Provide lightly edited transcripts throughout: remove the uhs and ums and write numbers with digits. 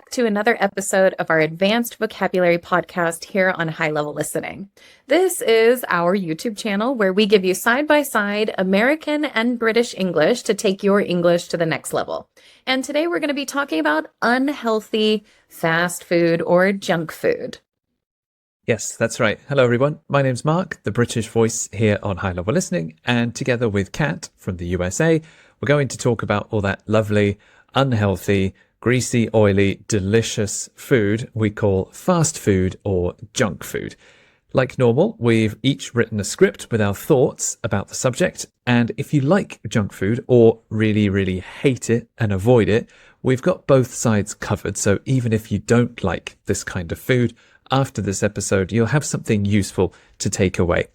back to another episode of our Advanced Vocabulary podcast here on High Level Listening. This is our YouTube channel where we give you side by side American and British English to take your English to the next level. And today we're going to be talking about unhealthy fast food or junk food. Yes, that's right. Hello, everyone. My name's Mark, the British voice here on High Level Listening. And together with Kat from the USA, we're going to talk about all that lovely, unhealthy, greasy, oily, delicious food we call fast food or junk food. Like normal, we've each written a script with our thoughts about the subject. And if you like junk food or really, really hate it and avoid it, we've got both sides covered. So even if you don't like this kind of food, after this episode, you'll have something useful to take away.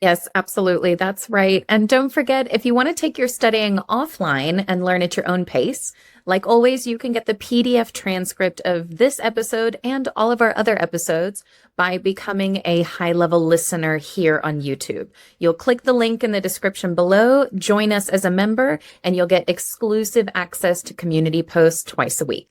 Yes, absolutely. That's right. And don't forget, if you want to take your studying offline and learn at your own pace, like always, you can get the PDF transcript of this episode and all of our other episodes by becoming a high-level listener here on YouTube. You'll click the link in the description below, join us as a member, and you'll get exclusive access to community posts twice a week.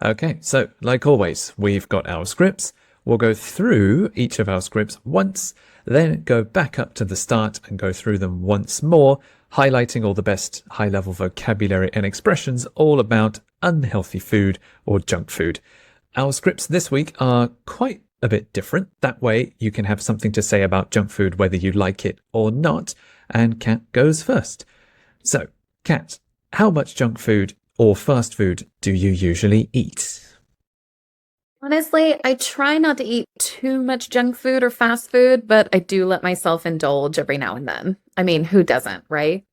Okay, so like always, we've got our scripts. We'll go through each of our scripts once, then go back up to the start and go through them once more, highlighting all the best high-level vocabulary and expressions all about unhealthy food or junk food. Our scripts this week are quite a bit different. That way you can have something to say about junk food whether you like it or not. And Kat goes first. So, Kat, how much junk food or fast food do you usually eat? Honestly, I try not to eat too much junk food or fast food, but I do let myself indulge every now and then. I mean, who doesn't, right?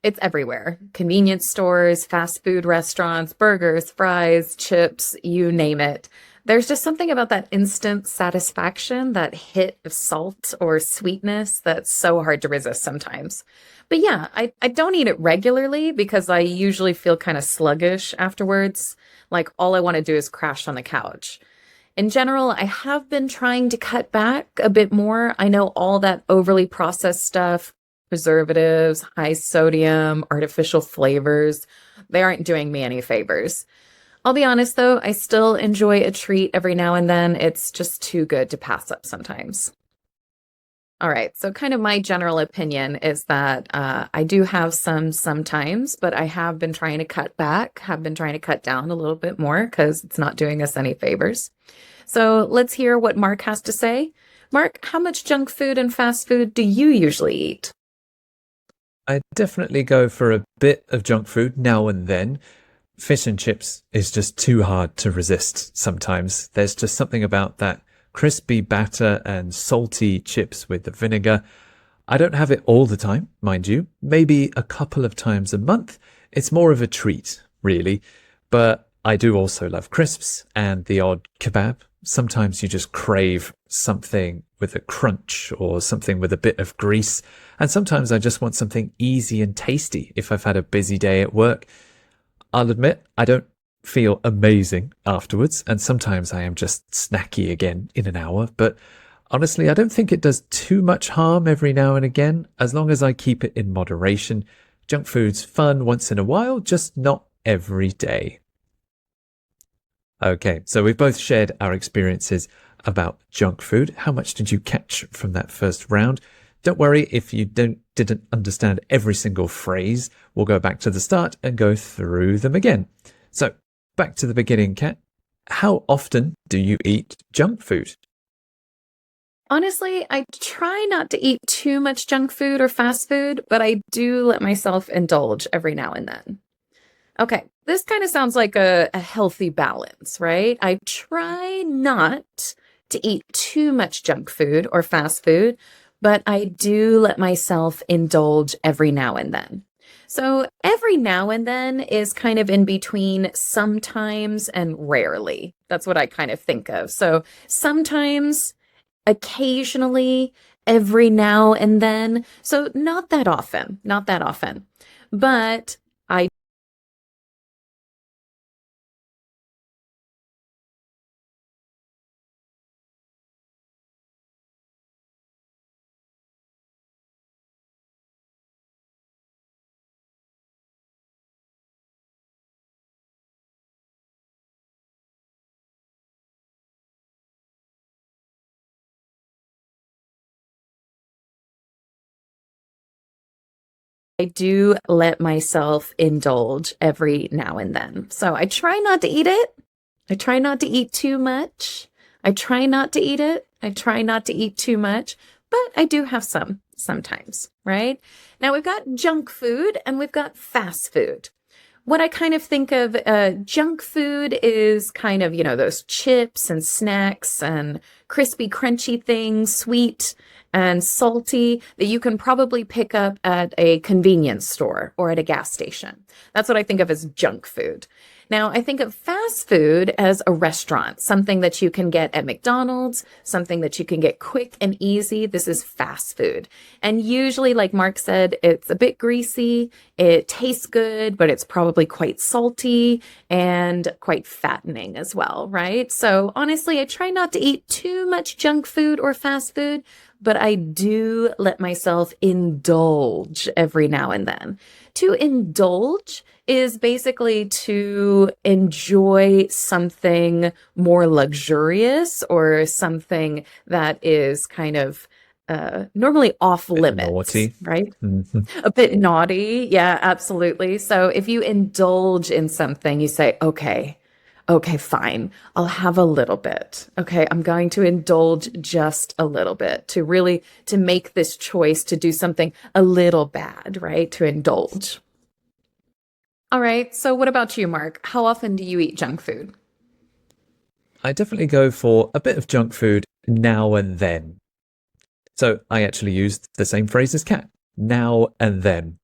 It's everywhere. Convenience stores, fast food restaurants, burgers, fries, chips, you name it. There's just something about that instant satisfaction, that hit of salt or sweetness that's so hard to resist sometimes. But yeah, I don't eat it regularly because I usually feel kind of sluggish afterwards. Like all I want to do is crash on the couch. In general, I have been trying to cut back a bit more. I know all that overly processed stuff, preservatives, high sodium, artificial flavors, they aren't doing me any favors. I'll be honest though, I still enjoy a treat every now and then. It's just too good to pass up sometimes. All right, so kind of my general opinion is that I do have some sometimes, but I have been trying to cut back, have been trying to cut down a little bit more because it's not doing us any favors. So let's hear what Mark has to say. Mark, how much junk food and fast food do you usually eat? I definitely go for a bit of junk food now and then. Fish and chips is just too hard to resist sometimes. There's just something about that crispy batter and salty chips with the vinegar. I don't have it all the time, mind you, maybe a couple of times a month. It's more of a treat, really. But I do also love crisps and the odd kebab. Sometimes you just crave something with a crunch or something with a bit of grease. And sometimes I just want something easy and tasty if I've had a busy day at work. I'll admit, I don't feel amazing afterwards, and sometimes I am just snacky again in an hour, but honestly, I don't think it does too much harm every now and again, as long as I keep it in moderation. Junk food's fun once in a while, just not every day. Okay, so we've both shared our experiences about junk food. How much did you catch from that first round? Don't worry if you didn't understand every single phrase. We'll go back to the start and go through them again. So, back to the beginning, Kat. How often do you eat junk food? Honestly, I try not to eat too much junk food or fast food, but I do let myself indulge every now and then. Okay, this kind of sounds like a healthy balance, right? I try not to eat too much junk food or fast food, but I do let myself indulge every now and then. So every now and then is kind of in between sometimes and rarely. That's what I kind of think of. So sometimes, occasionally, every now and then. So not that often, not that often. But I I do let myself indulge every now and then. So I try not to eat it. I try not to eat too much. I try not to eat it. I try not to eat too much, but I do have some sometimes, right? Now we've got junk food and we've got fast food. What I kind of think of junk food is kind of, those chips and snacks and crispy, crunchy things, sweet and salty that you can probably pick up at a convenience store or at a gas station. That's what I think of as junk food. Now, I think of fast food as a restaurant, something that you can get at McDonald's, something that you can get quick and easy. This is fast food. And usually, like Mark said, it's a bit greasy. It tastes good, but it's probably quite salty and quite fattening as well, right? So honestly, I try not to eat too much junk food or fast food, but I do let myself indulge every now and then. To indulge is basically to enjoy something more luxurious or something that is kind of normally off Bit limits, naughty. right? Mhm. A bit naughty. Yeah, absolutely. So if you indulge in something, you say, okay, fine. I'll have a little bit. Okay, I'm going to indulge just a little bit to make this choice to do something a little bad, right? To indulge. All right. So what about you, Mark? How often do you eat junk food? I definitely go for a bit of junk food now and then. So I actually used the same phrase as Kat, now and then.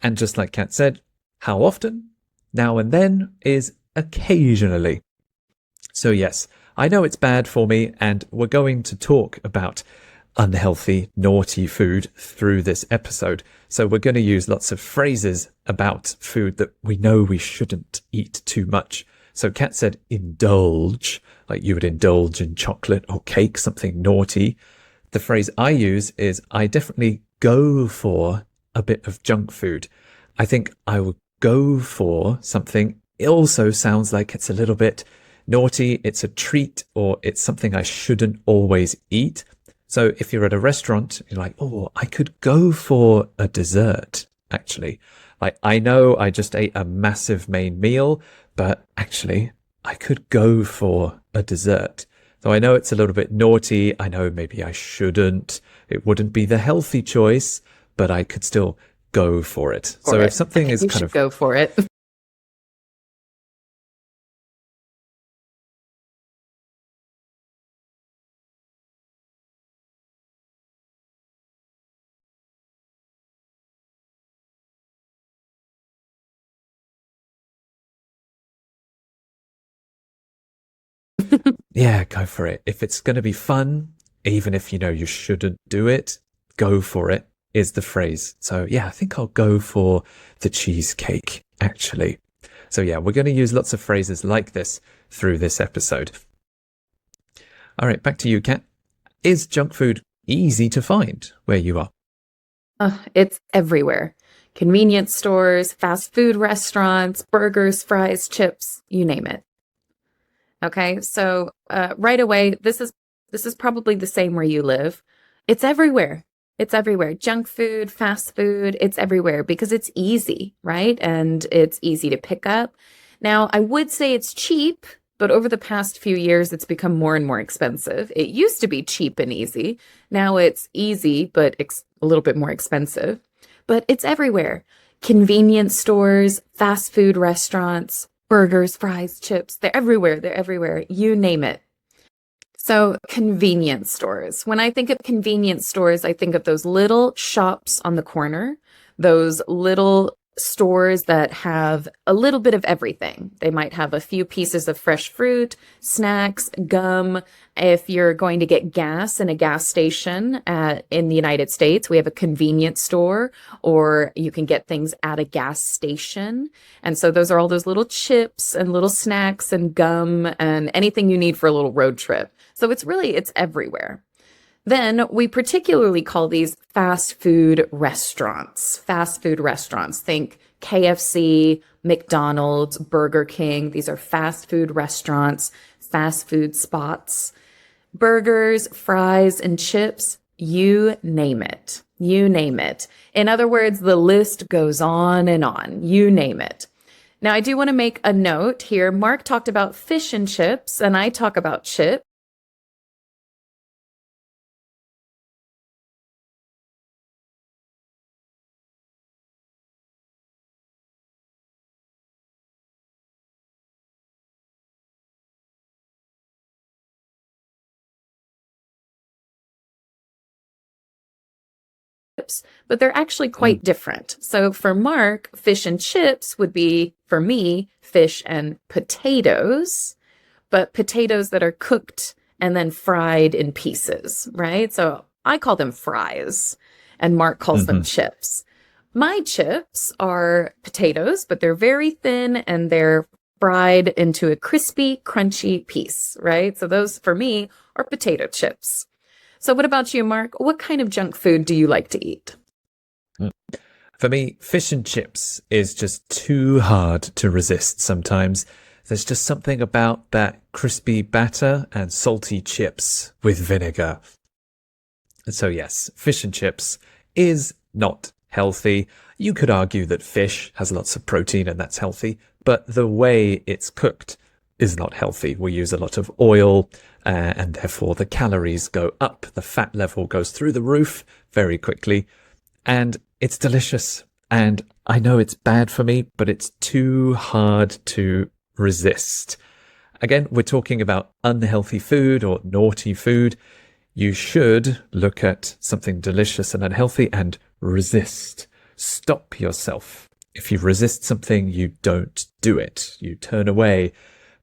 And just like Kat said, how often? Now and then is occasionally. So yes, I know it's bad for me, and we're going to talk about unhealthy, naughty food through this episode. So we're going to use lots of phrases about food that we know we shouldn't eat too much. So Kat said indulge, like you would indulge in chocolate or cake, something naughty. The phrase I use is I definitely go for a bit of junk food. I think I would go for something. It also sounds like it's a little bit naughty, it's a treat, or it's something I shouldn't always eat. So if you're at a restaurant, you're like, oh, I could go for a dessert, actually. Like, I know I just ate a massive main meal, but actually, I could go for a dessert. So I know it's a little bit naughty. I know maybe I shouldn't. It wouldn't be the healthy choice, but I could still go for it. For So if it. I something think is you kind should of go for it. yeah, go for it. If it's going to be fun, even if you know you shouldn't do it, go for it is the phrase. So yeah, I think I'll go for the cheesecake, actually. So yeah, we're going to use lots of phrases like this through this episode. All right, back to you, Kat. Is junk food easy to find where you are? It's everywhere. Convenience stores, fast food restaurants, burgers, fries, chips, you name it. Okay, so right away, this is probably the same where you live. It's everywhere. It's everywhere. Junk food, fast food, it's everywhere because it's easy, right? And it's easy to pick up. Now, I would say it's cheap, but over the past few years, it's become more and more expensive. It used to be cheap and easy. Now it's easy, but a little bit more expensive. But it's everywhere. Convenience stores, fast food restaurants, burgers, fries, chips, they're everywhere. They're everywhere. You name it. So, convenience stores. When I think of convenience stores, I think of those little shops on the corner, those little stores that have a little bit of everything. They might have a few pieces of fresh fruit, snacks, gum. If you're going to get gas in a gas station in the United States, we have a convenience store, or you can get things at a gas station. And so those are all those little chips and little snacks and gum and anything you need for a little road trip. So it's everywhere. Then we particularly call these fast food restaurants. Fast food restaurants. Think KFC, McDonald's, Burger King. These are fast food restaurants, fast food spots. Burgers, fries, and chips, you name it. You name it. In other words, the list goes on and on. You name it. Now, I do want to make a note here. Mark talked about fish and chips, and I talk about chips. But they're actually Mm. quite different. So for Mark, fish and chips would be, for me, fish and potatoes, but potatoes that are cooked and then fried in pieces, right? So I call them fries, and Mark calls them Hmm. chips. My chips are potatoes, but they're very thin and they're fried into a crispy, crunchy piece, right? So those for me are potato chips. So what about you, Mark? What kind of junk food do you like to eat? For me, fish and chips is just too hard to resist sometimes. There's just something about that crispy batter and salty chips with vinegar. So, yes, fish and chips is not healthy. You could argue that fish has lots of protein and that's healthy, but the way it's cooked is not healthy. We use a lot of oil, and therefore the calories go up, the fat level goes through the roof very quickly, and it's delicious. And I know it's bad for me, but it's too hard to resist. Again, we're talking about unhealthy food or naughty food. You should look at something delicious and unhealthy and resist. Stop yourself. If you resist something, you don't do it. You turn away.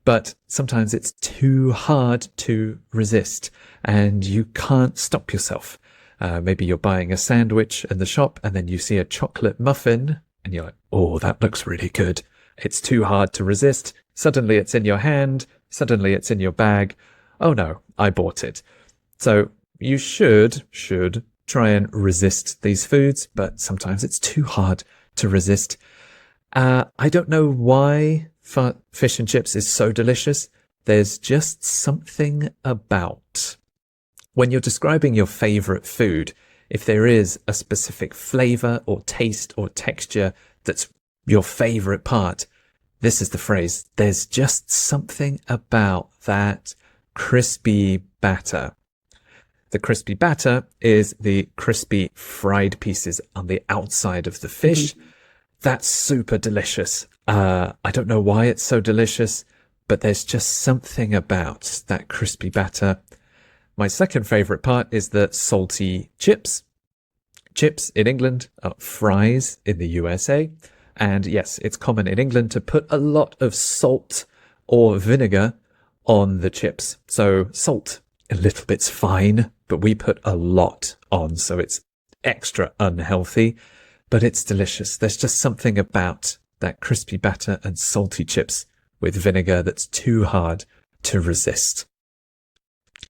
But sometimes it's too hard to resist and you can't stop yourself. Maybe you're buying a sandwich in the shop and then you see a chocolate muffin and you're like, oh, that looks really good. It's too hard to resist. Suddenly it's in your hand. Suddenly it's in your bag. Oh no, I bought it. So you should try and resist these foods, but sometimes it's too hard to resist. I don't know why fish and chips is so delicious. There's just something about when you're describing your favorite food, if there is a specific flavor or taste or texture that's your favorite part, this is the phrase. There's just something about that crispy batter. The crispy batter is the crispy fried pieces on the outside of the fish. Mhm. That's super delicious. I don't know why it's so delicious, but there's just something about that crispy batter. My second favorite part is the salty chips. Chips in England are fries in the USA. And yes, it's common in England to put a lot of salt or vinegar on the chips. So salt, a little bit's fine, but we put a lot on, so it's extra unhealthy, but it's delicious. There's just something about that crispy batter and salty chips with vinegar that's too hard to resist.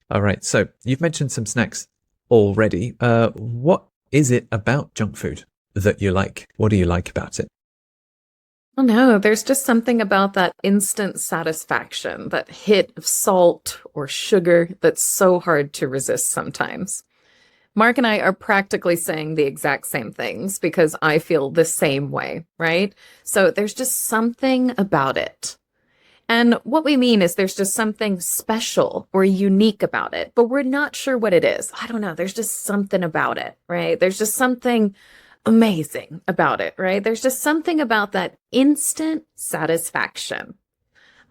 All right, so you've mentioned some snacks already. What is it about junk food that you like? What do you like about it? Oh no, there's just something about that instant satisfaction, that hit of salt or sugar that's so hard to resist sometimes. Mark and I are practically saying the exact same things because I feel the same way, right? So there's just something about it. And what we mean is there's just something special or unique about it, but we're not sure what it is. I don't know. There's just something about it, right? There's just something amazing about it, right? There's just something about that instant satisfaction.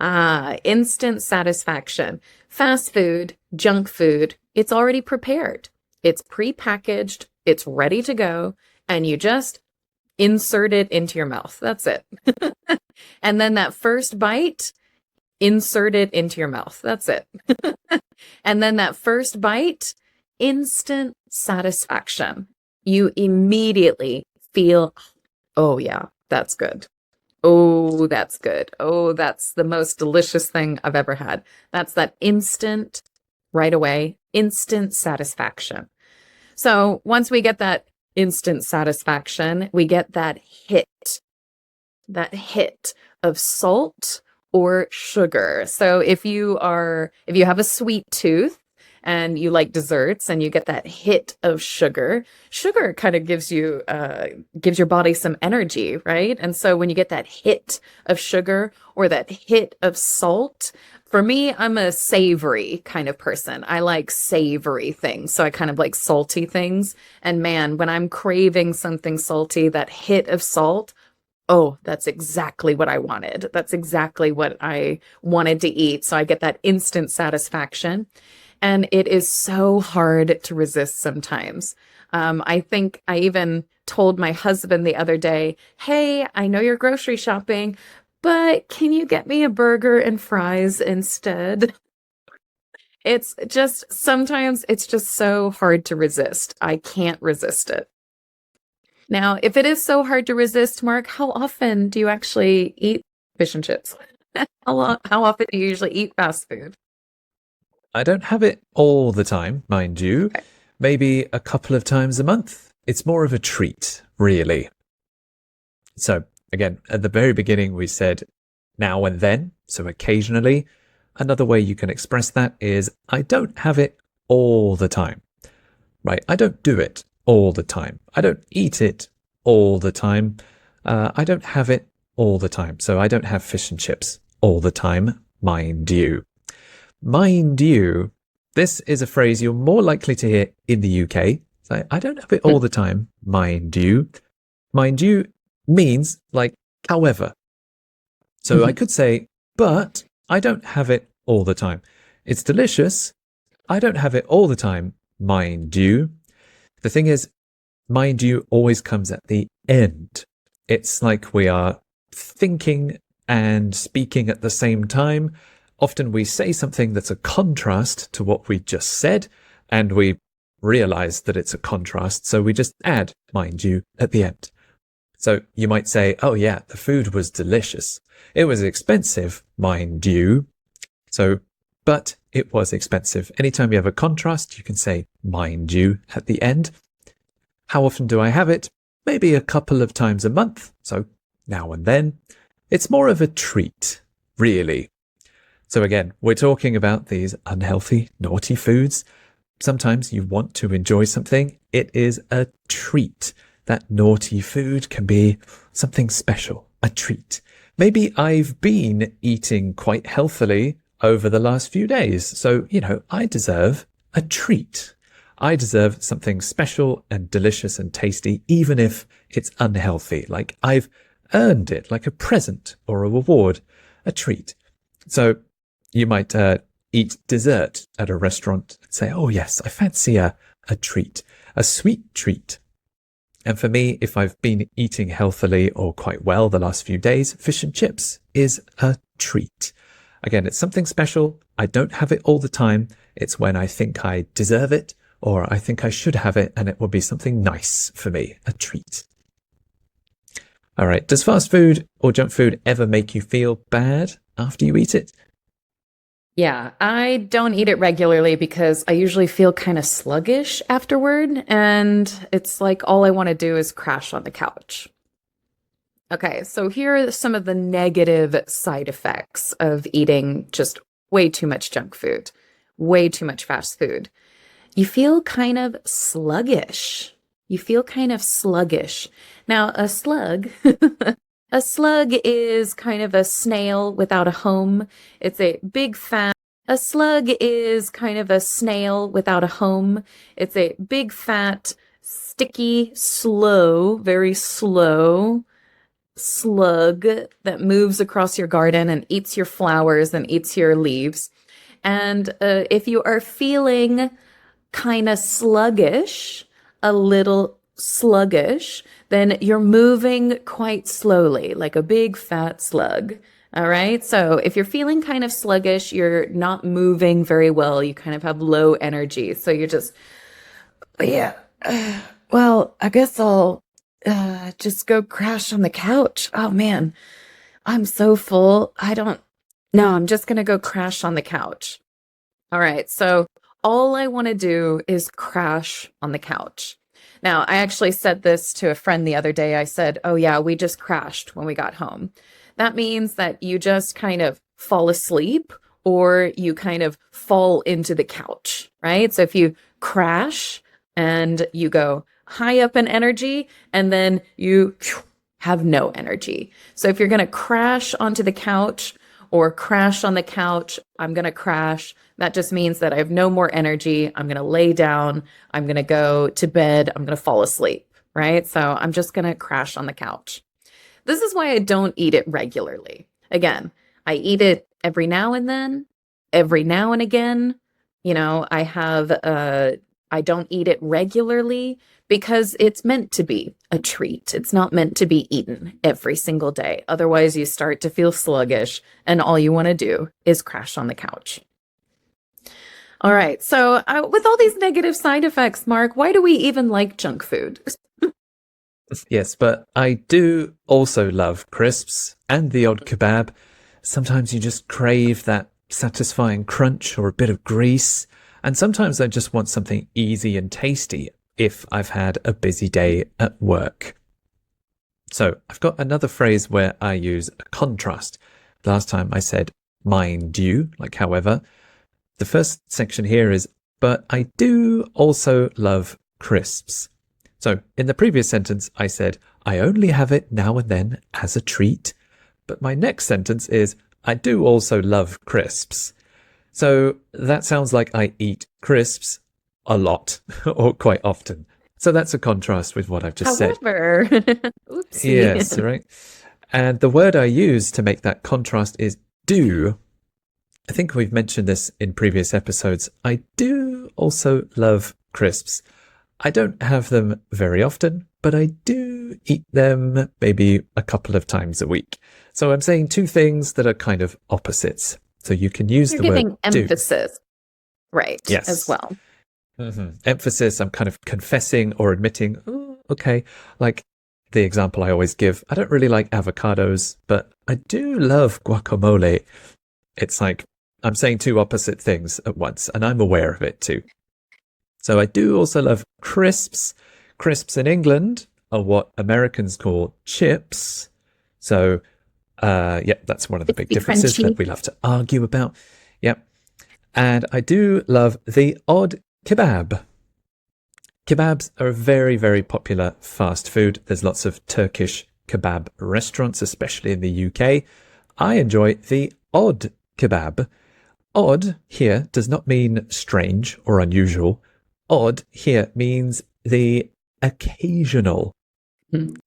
Instant satisfaction. Fast food, junk food, it's already prepared. It's pre-packaged, it's ready to go, and you just insert it into your mouth. That's it. And then that first bite, insert it into your mouth. That's it. And then that first bite, instant satisfaction. You immediately feel, oh, yeah, that's good. Oh, that's good. Oh, that's the most delicious thing I've ever had. That's that instant, right away, instant satisfaction. So once we get that instant satisfaction, we get that hit of salt or sugar. So if you have a sweet tooth and you like desserts and you get that hit of sugar. Sugar kind of gives your body some energy, right? And so when you get that hit of sugar or that hit of salt, for me, I'm a savory kind of person. I like savory things. So I kind of like salty things. And man, when I'm craving something salty, that hit of salt, oh, that's exactly what I wanted. That's exactly what I wanted to eat. So I get that instant satisfaction. And it is so hard to resist sometimes. I think I even told my husband the other day, hey, I know you're grocery shopping, but can you get me a burger and fries instead? It's just sometimes it's just so hard to resist. I can't resist it. Now, if it is so hard to resist, Mark, how often do you actually eat fish and chips? How often do you usually eat fast food? I don't have it all the time, mind you. Okay. Maybe a couple of times a month. It's more of a treat, really. So, again, at the very beginning, we said now and then, so occasionally. Another way you can express that is I don't have it all the time, right? I don't do it all the time. I don't eat it all the time. I don't have it all the time. So I don't have fish and chips all the time, mind you. Mind you, this is a phrase you're more likely to hear in the UK. So I don't have it all the time, mind you. Mind you means like, however. So I could say, but I don't have it all the time. It's delicious. I don't have it all the time, mind you. The thing is, mind you always comes at the end. It's like we are thinking and speaking at the same time. Often we say something that's a contrast to what we just said, and we realize that it's a contrast, so we just add, mind you, at the end. So you might say, oh yeah, the food was delicious. It was expensive, mind you. So, but it was expensive. Anytime you have a contrast, you can say, mind you, at the end. How often do I have it? Maybe a couple of times a month. So now and then. It's more of a treat, really. So again, we're talking about these unhealthy, naughty foods. Sometimes you want to enjoy something. It is a treat. That naughty food can be something special, a treat. Maybe I've been eating quite healthily over the last few days. So, I deserve a treat. I deserve something special and delicious and tasty, even if it's unhealthy. Like I've earned it, like a present or a reward, a treat. So you might eat dessert at a restaurant and say, oh yes, I fancy a treat, a sweet treat. And for me, if I've been eating healthily or quite well the last few days, fish and chips is a treat. Again, it's something special. I don't have it all the time. It's when I think I deserve it or I think I should have it, and it will be something nice for me, a treat. All right. Does fast food or junk food ever make you feel bad after you eat it? Yeah, I don't eat it regularly because I usually feel kind of sluggish afterward, and it's like all I want to do is crash on the couch. Okay, so here are some of the negative side effects of eating just way too much junk food, way too much fast food. You feel kind of sluggish. You feel kind of sluggish. Now, a slug, a slug is kind of a snail without a home. It's a big fat. A slug is kind of a snail without a home. It's a big fat, sticky, slow, very slow slug that moves across your garden and eats your flowers and eats your leaves. And if you are feeling kind of sluggish, a little sluggish, then you're moving quite slowly, like a big fat slug. All right. So if you're feeling kind of sluggish, you're not moving very well. You kind of have low energy. So you're just, yeah. Well, I guess I'll just go crash on the couch. Oh man, I'm so full. No, I'm just gonna go crash on the couch. All right, so all I want to do is crash on the couch. Now, I actually said this to a friend the other day. I said, oh yeah, we just crashed when we got home. That means that you just kind of fall asleep or you kind of fall into the couch, right? So if you crash and you go high up in energy and then you have no energy. So if you're going to crash onto the couch or crash on the couch, I'm going to crash. That just means that I have no more energy. I'm going to lay down. I'm going to go to bed. I'm going to fall asleep, right? So I'm just going to crash on the couch. This is why I don't eat it regularly. Again, I eat it every now and then, every now and again. I don't eat it regularly because it's meant to be a treat. It's not meant to be eaten every single day. Otherwise, you start to feel sluggish and all you want to do is crash on the couch. All right. So, with all these negative side effects, Mark, why do we even like junk food? Yes, but I do also love crisps and the odd kebab. Sometimes you just crave that satisfying crunch or a bit of grease. And sometimes I just want something easy and tasty if I've had a busy day at work. So I've got another phrase where I use a contrast. Last time I said mind you, like however. The first section here is, but I do also love crisps. So in the previous sentence, I said, I only have it now and then as a treat. But my next sentence is, I do also love crisps. So that sounds like I eat crisps a lot or quite often. So that's a contrast with what I've just said. However, oopsie. Yes, right. And the word I use to make that contrast is do. I think we've mentioned this in previous episodes. I do also love crisps. I don't have them very often, but I do eat them maybe a couple of times a week. So I'm saying two things that are kind of opposites. So you can use You're the word giving emphasis, right? Yes. As well. Emphasis, I'm kind of confessing or admitting, oh, okay, like the example I always give, I don't really like avocados, but I do love guacamole. It's like I'm saying two opposite things at once, and I'm aware of it too. So I do also love crisps. Crisps in England are what Americans call chips. So, that's one of the big differences that we love to argue about. Yep. And I do love the odd kebab. Kebabs are a very, very popular fast food. There's lots of Turkish kebab restaurants, especially in the UK. I enjoy the odd kebab. Odd here does not mean strange or unusual. Odd here means the occasional.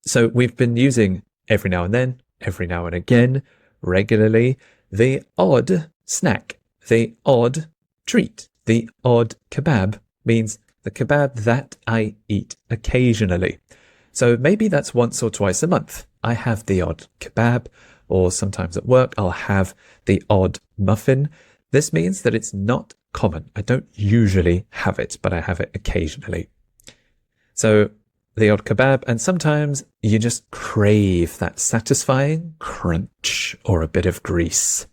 So we've been using every now and then, every now and again, regularly, the odd snack, the odd treat, the odd kebab means the kebab that I eat occasionally. So maybe that's once or twice a month. I have the odd kebab, or sometimes at work I'll have the odd muffin. This means that it's not common. I don't usually have it, but I have it occasionally. So the odd kebab, and sometimes you just crave that satisfying crunch or a bit of grease.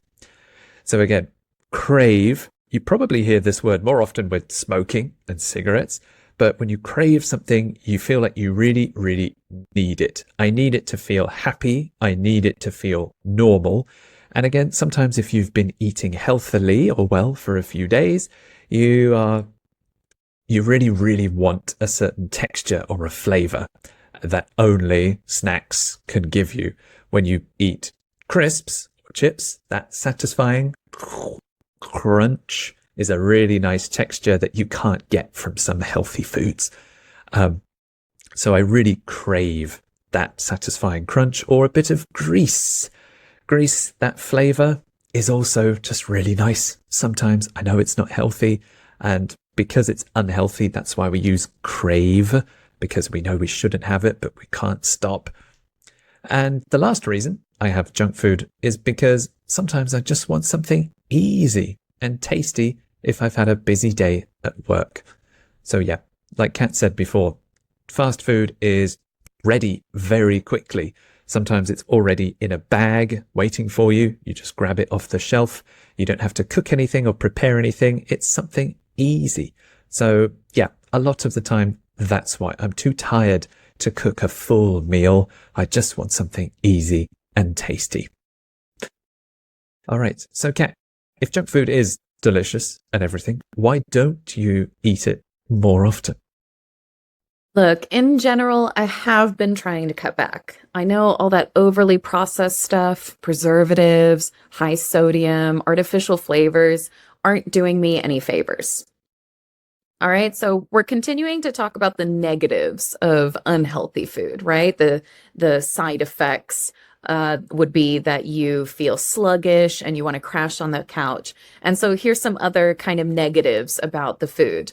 So again, crave, you probably hear this word more often with smoking and cigarettes, but when you crave something, you feel like you really, really need it. I need it to feel happy. I need it to feel normal. And again, sometimes if you've been eating healthily or well for a few days, you really, really want a certain texture or a flavor that only snacks can give you. When you eat crisps or chips, that satisfying crunch is a really nice texture that you can't get from some healthy foods. So I really crave that satisfying crunch or a bit of grease. Grease, that flavor is also just really nice. Sometimes I know it's not healthy, and because it's unhealthy, that's why we use crave, because we know we shouldn't have it, but we can't stop. And the last reason I have junk food is because sometimes I just want something easy and tasty if I've had a busy day at work. So yeah, like Kat said before, fast food is ready very quickly. Sometimes it's already in a bag waiting for you. You just grab it off the shelf. You don't have to cook anything or prepare anything. It's something easy. So yeah, a lot of the time, that's why I'm too tired to cook a full meal. I just want something easy and tasty. All right. So Kat, If junk food is delicious and everything, why don't you eat it more often? Look, in general, I have been trying to cut back. I know all that overly processed stuff, preservatives, high sodium, artificial flavors aren't doing me any favors. All right, so we're continuing to talk about the negatives of unhealthy food, right? The side effects would be that you feel sluggish and you want to crash on the couch. And so here's some other kind of negatives about the food.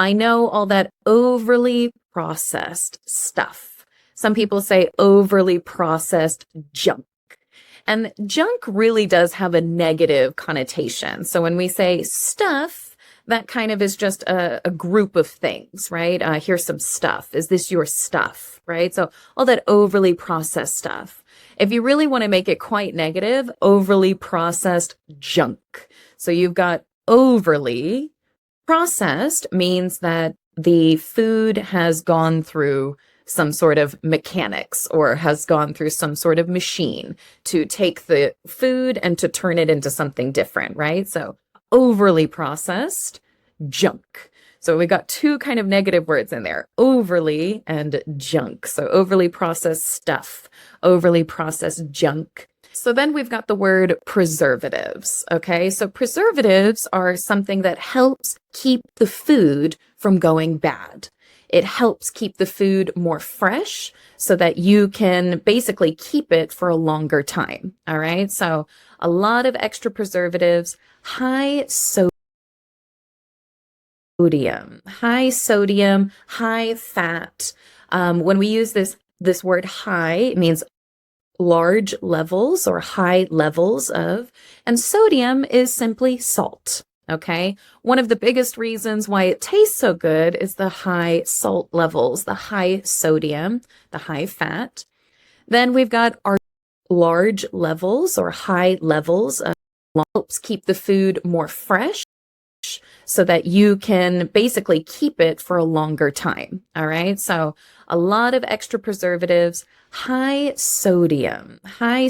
I know all that overly processed stuff. Some people say overly processed junk. And junk really does have a negative connotation. So when we say stuff, that kind of is just a group of things, right? Here's some stuff. Is this your stuff, right? So all that overly processed stuff. If you really want to make it quite negative, overly processed junk. So you've got overly processed means that the food has gone through some sort of mechanics or has gone through some sort of machine to take the food and to turn it into something different, right? So overly processed, junk. So we got two kind of negative words in there, overly and junk. So overly processed stuff, overly processed junk. So then we've got the word preservatives. Okay. So preservatives are something that helps keep the food from going bad. It helps keep the food more fresh so that you can basically keep it for a longer time. All right. So a lot of extra preservatives, high fat. When we use this word high, it means large levels or high levels of, and sodium is simply salt. Okay. One of the biggest reasons why it tastes so good is the high salt levels, the high sodium, the high fat. Then we've got our large levels or high levels of helps keep the food more fresh so that you can basically keep it for a longer time. All right. So a lot of extra preservatives, high sodium, high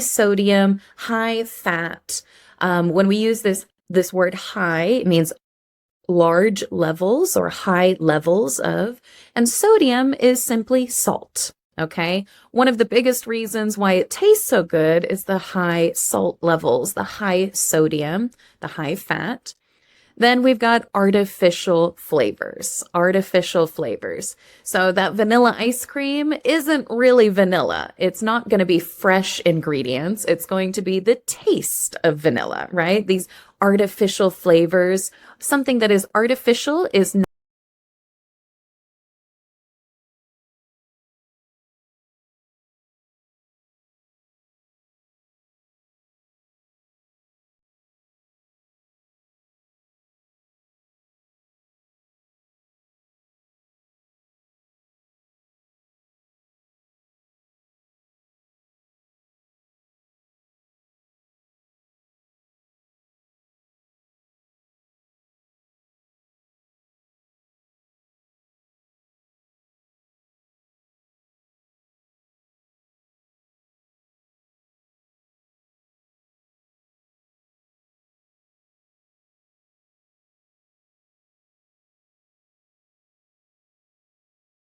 fat. When we use this word high, it means large levels or high levels of, and sodium is simply salt. Okay. One of the biggest reasons why it tastes so good is the high salt levels, the high sodium, the high fat. Then we've got artificial flavors. Artificial flavors. So that vanilla ice cream isn't really vanilla. It's not going to be fresh ingredients. It's going to be the taste of vanilla, right? These artificial flavors. Something that is artificial is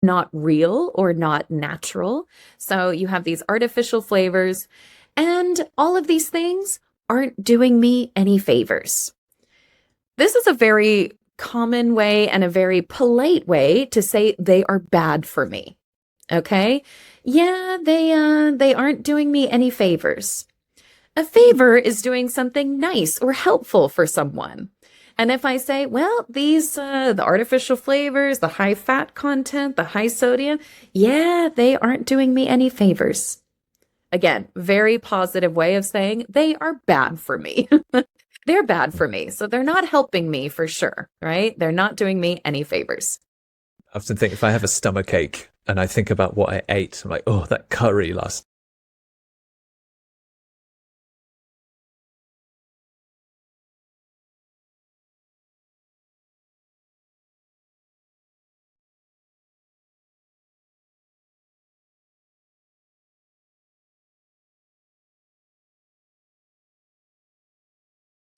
not real or not natural. So you have these artificial flavors, and all of these things aren't doing me any favors. This is a very common way and a very polite way to say they are bad for me. Okay? Yeah, they aren't doing me any favors. A favor is doing something nice or helpful for someone. And if I say, well, these, the artificial flavors, the high fat content, the high sodium, yeah, they aren't doing me any favors. Again, very positive way of saying they are bad for me. They're bad for me. So they're not helping me for sure, right? They're not doing me any favors. I often think if I have a stomach ache and I think about what I ate, I'm like, oh, that curry last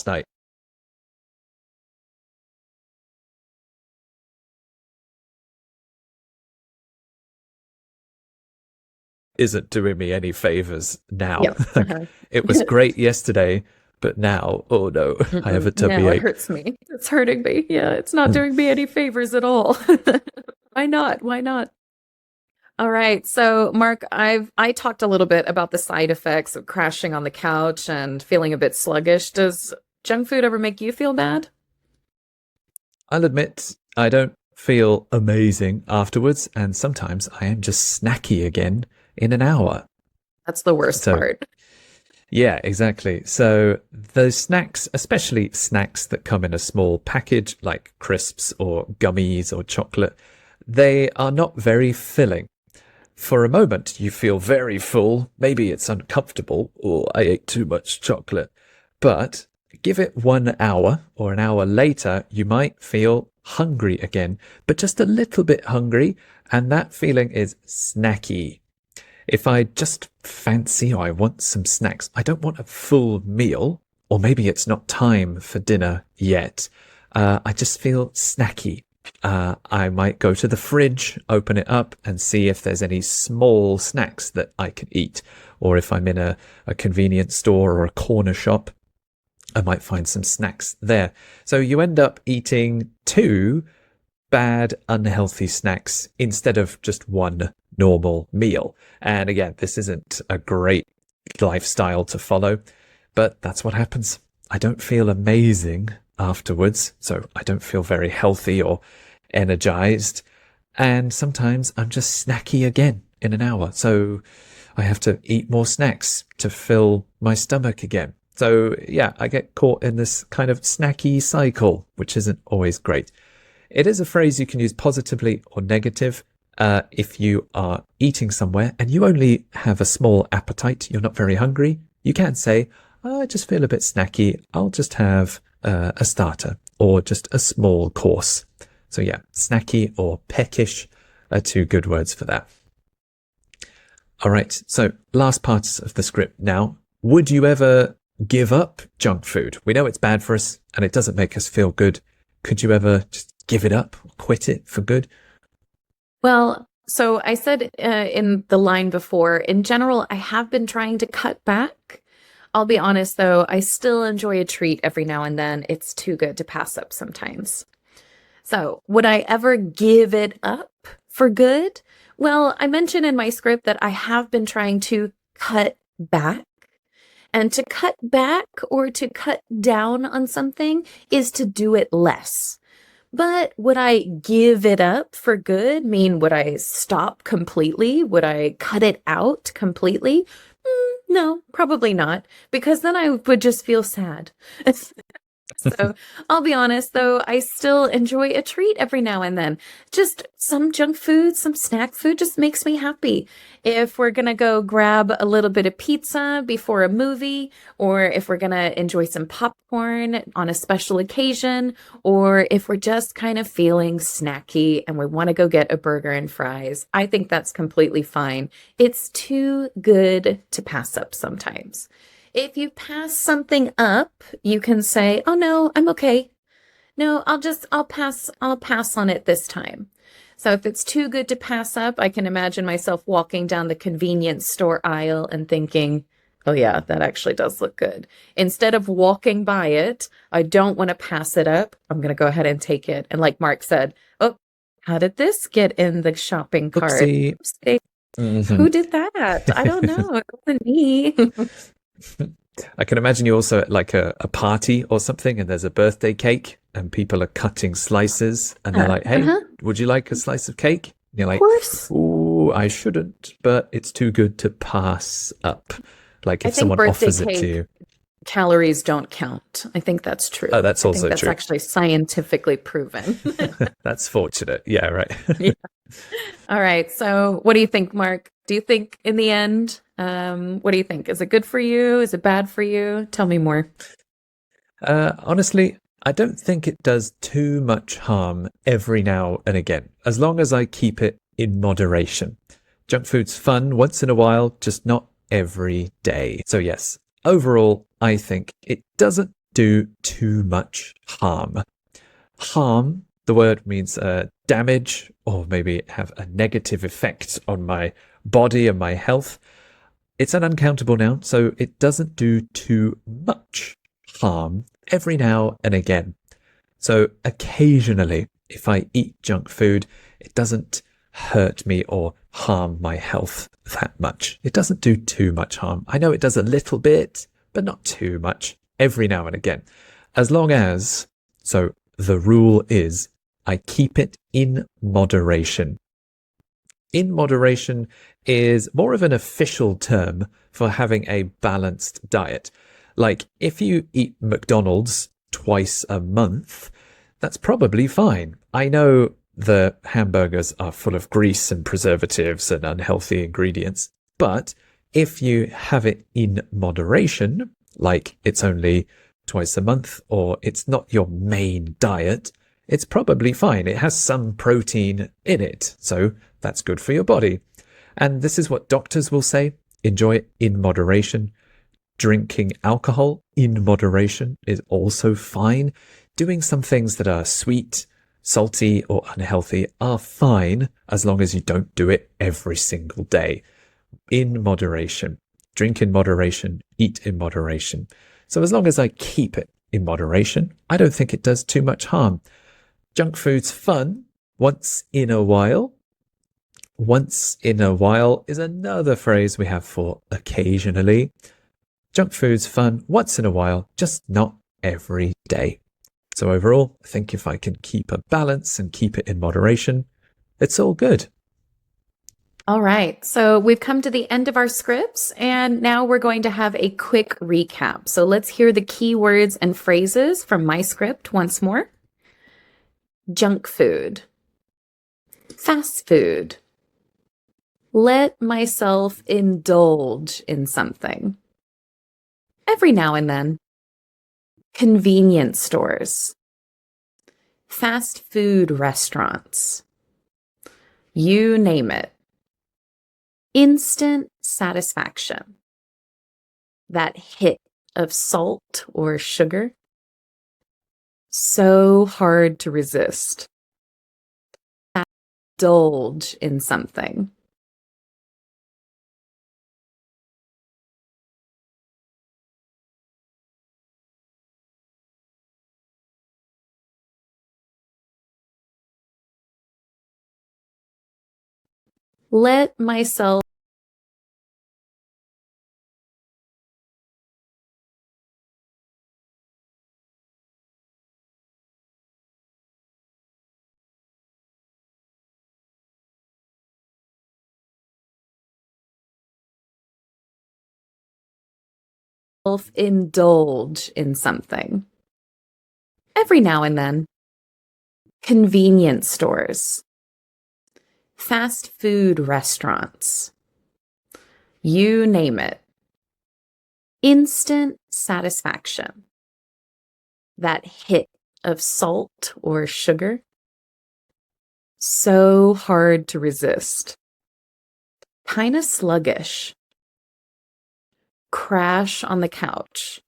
last night. Isn't doing me any favors now. Yep. Uh-huh. It was great yesterday, but now, oh no, I have a tummy Now it ache. hurts me. It's hurting me. Yeah, it's not doing me any favors at all. Why not? Why not? All right. So, Mark, I talked a little bit about the side effects of crashing on the couch and feeling a bit sluggish. Does junk food ever make you feel bad? I'll admit I don't feel amazing afterwards, and sometimes I am just snacky again in an hour. That's the worst So, part. yeah, exactly. So, those snacks, especially snacks that come in a small package like crisps or gummies or chocolate, they are not very filling. For a moment, you feel very full. Maybe it's uncomfortable, or I ate too much chocolate. But give it 1 hour or an hour later, you might feel hungry again, but just a little bit hungry. And that feeling is snacky. If I just fancy or I want some snacks, I don't want a full meal, or maybe it's not time for dinner yet. I just feel snacky. I might go to the fridge, open it up, and see if there's any small snacks that I can eat. Or if I'm in a convenience store or a corner shop, I might find some snacks there. So you end up eating two bad, unhealthy snacks instead of just one normal meal. And again, this isn't a great lifestyle to follow, but that's what happens. I don't feel amazing afterwards, so I don't feel very healthy or energized. And sometimes I'm just snacky again in an hour. So I have to eat more snacks to fill my stomach again. So yeah, I get caught in this kind of snacky cycle, which isn't always great. It is a phrase you can use positively or negative. If you are eating somewhere and you only have a small appetite, you're not very hungry, you can say, "Oh, I just feel a bit snacky. I'll just have a starter or just a small course." So yeah, snacky or peckish are two good words for that. All right, so last parts of the script now. Would you ever give up junk food? We know it's bad for us and it doesn't make us feel good. Could you ever just give it up, quit it for good? Well, so I said in the line before, in general, I have been trying to cut back. I'll be honest though, I still enjoy a treat every now and then. It's too good to pass up sometimes. So, would I ever give it up for good? Well, I mentioned in my script that I have been trying to cut back. And to cut back or to cut down on something is to do it less. But would I give it up for good? Mean, would I stop completely? Would I cut it out completely? No, probably not, because then I would just feel sad. So I'll be honest, though, I still enjoy a treat every now and then. Just some junk food, some snack food just makes me happy. If we're going to go grab a little bit of pizza before a movie, or if we're going to enjoy some popcorn on a special occasion, or if we're just kind of feeling snacky and we want to go get a burger and fries, I think that's completely fine. It's too good to pass up sometimes. If you pass something up, you can say, "Oh no, I'm okay. No, I'll pass on it this time." So if it's too good to pass up, I can imagine myself walking down the convenience store aisle and thinking, "Oh yeah, that actually does look good." Instead of walking by it, I don't want to pass it up. I'm going to go ahead and take it. And like Mark said, "Oh, how did this get in the shopping cart? Oopsie. Oopsie. Mhm. Who did that? I don't know. It wasn't me." I can imagine you also at like a party or something, and there's a birthday cake, and people are cutting slices, and they're like, "Hey, Uh-huh. would you like a slice of cake?" And you're Of like, course. "Ooh, I shouldn't, but it's too good to pass up." Like I if think someone birthday offers it to cake you. calories don't count. I think that's Oh, true. that's I think also that's true. actually scientifically proven. That's fortunate. Yeah, right. Yeah. All right. So, what do you think, Mark? Do you think in the end, what do you think? Is it good for you? Is it bad for you? Tell me more. Honestly, I don't think it does too much harm every now and again, as long as I keep it in moderation. Junk food's fun once in a while, just not every day. So yes, overall, I think it doesn't do too much harm. Harm, the word means damage, or maybe have a negative effect on my body and my health. It's an uncountable noun, so it doesn't do too much harm every now and again. So occasionally, if I eat junk food, it doesn't hurt me or harm my health that much. It doesn't do too much harm. I know it does a little bit, but not too much every now and again. As long as, so the rule is, I keep it in moderation. In moderation is more of an official term for having a balanced diet. Like if you eat McDonald's twice a month, that's probably fine. I know the hamburgers are full of grease and preservatives and unhealthy ingredients, but if you have it in moderation, like it's only twice a month or it's not your main diet, it's probably fine. It has some protein in it, so that's good for your body. And this is what doctors will say: enjoy it in moderation. Drinking alcohol in moderation is also fine. Doing some things that are sweet, salty, or unhealthy are fine as long as you don't do it every single day. In moderation. Drink in moderation, eat in moderation. So as long as I keep it in moderation, I don't think it does too much harm. Junk food's fun once in a while. Once in a while is another phrase we have for occasionally. Junk food's fun once in a while, just not every day. So overall, I think if I can keep a balance and keep it in moderation, it's all good. All right, so we've come to the end of our scripts, and now we're going to have a quick recap. So let's hear the key words and phrases from my script once more. Junk food. Fast food. Let myself indulge in something. Every now and then. Convenience stores. Fast food restaurants. You name it. Instant satisfaction. That hit of salt or sugar. So hard to resist. Indulge in something. Let myself indulge in something. Every now and then. Convenience stores. Fast food restaurants. You name it. Instant satisfaction. That hit of salt or sugar. So hard to resist. Kinda sluggish. Crash on the couch.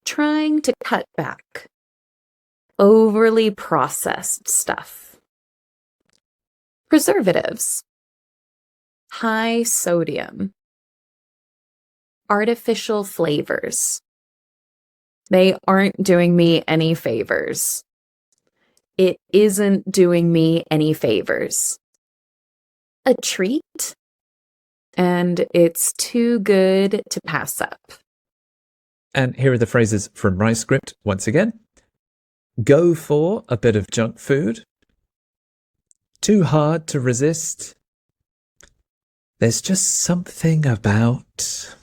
Trying to cut back. Overly processed stuff. Preservatives. High sodium. Artificial flavors. They aren't doing me any favors. It isn't doing me any favors. A treat, and it's too good to pass up. And here are the phrases from my script once again. Go for a bit of junk food. Too hard to resist. There's just something about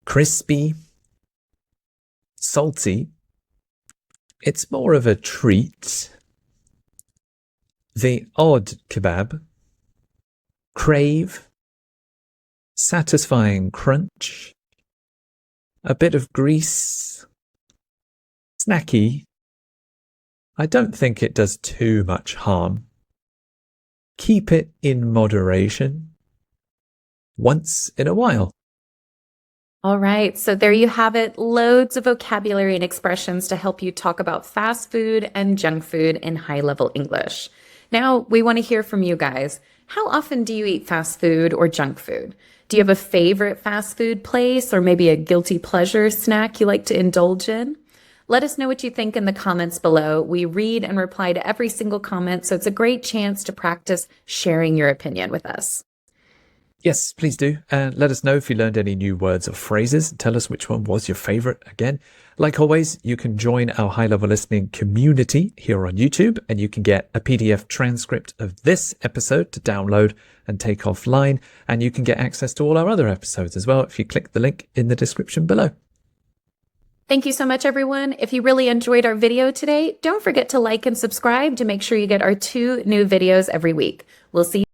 crispy, salty. It's more of a treat. The odd kebab. Crave. Satisfying crunch. A bit of grease. Snacky. I don't think it does too much harm. Keep it in moderation. Once in a while. All right, so there you have it. Loads of vocabulary and expressions to help you talk about fast food and junk food in high level English. Now, we want to hear from you guys. How often do you eat fast food or junk food? Do you have a favorite fast food place or maybe a guilty pleasure snack you like to indulge in? Let us know what you think in the comments below. We read and reply to every single comment, so it's a great chance to practice sharing your opinion with us. Yes, please do. And let us know if you learned any new words or phrases. Tell us which one was your favorite again. Like always, you can join our high level listening community here on YouTube, and you can get a PDF transcript of this episode to download and take offline. And you can get access to all our other episodes as well if you click the link in the description below. Thank you so much, everyone. If you really enjoyed our video today, don't forget to like and subscribe to make sure you get our 2 new videos every week. We'll see you